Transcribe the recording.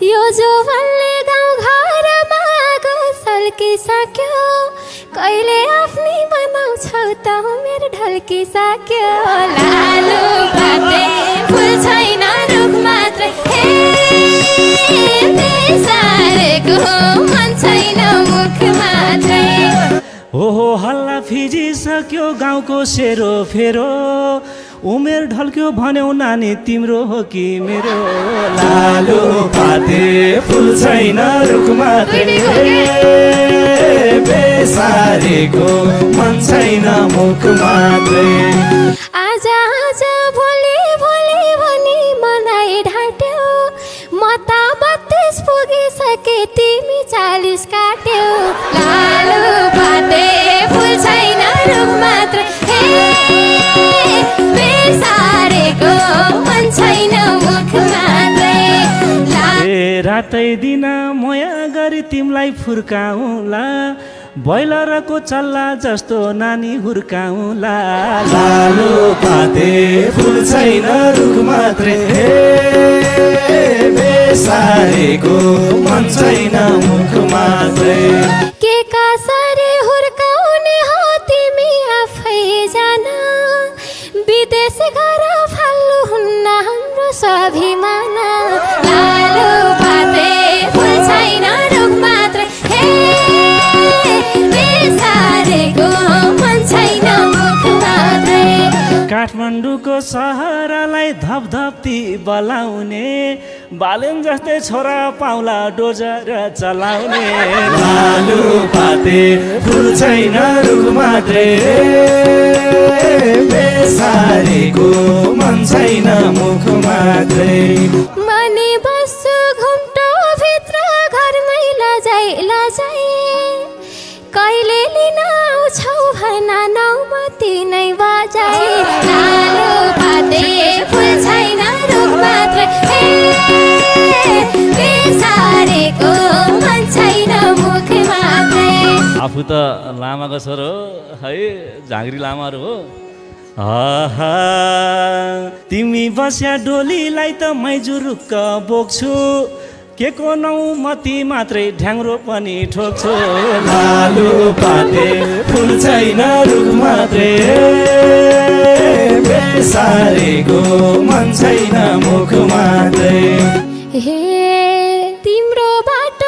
यो जोवनले गाउँ घरमा सल्किसक्यो कहिले आफ्नै बनाउँछौ त मेरो ढल्किसक्यो लालु पाते फुल छैन रुख मात्रै हे बेसारेको मन छैन मुख मात्रै ओहो हल्ला फिजिसक्यो गाउँको सेरो फेरो उमेर ढल्क्यो भन्यौ नानी तिम्रो हो कि मेरो लालु पाते फुल छैन रुख मात्रै बेसारेको मन छैन मुख मात्रै आज आज भोलि भोलि भनी मलाई ढाट्यौ म त 32 पुगिसके तिमी 40 काट्यौ लालु पाते फुल छैन रुख मात्रै हे बेसारेको मन छैन मुख मात्रै रातै दिन मोया गरी तिमीलाई फुर्काउँला बैलरको चल्ला जस्तो नानी हुर्काउँला लालु पाते फुल छैन रुख मात्रै बेसारेको मन छैन मुख मात्रै के कसरी हुर्काउने हो तिमी आफै जान विदेश घर फाल्नु हुन्न हाम्रो स्वाभिमान लालु पाते फुल छैन रुख मात्रै हे बेसारेको मन छैन मुख मात्रै काठमाडौँको सहरलाई धपधप्ती बलाउने बालेन जस्तै छोरा पाउला डोजर चलाउने लालु पाते फुल छैन रुख मात्रै बेसारेको मन छैन मुख मात्रै मनी बस्छु घुम्टो भित्र घरमै लजाई लजाई कहिले लिन आउँछौ भन नौमती नै बजाई लालु पाते फुल छैन रुख मात्रै हे बेसारेको मन छैन मुख मात्रै आफू त लामाको छोरो हो है झाँक्री लामाहरू हो आहा तिमी बस्या डोलीलाई त मै जुरुक्क बोक्छु के को नौमती मात्रै ढ्याङ्ग्रो पनि ठोक्छु लालु पाते फुल छैन रुख मात्रै बेसारेको मन छैन मुख मात्रै हे तिम्रो बाटो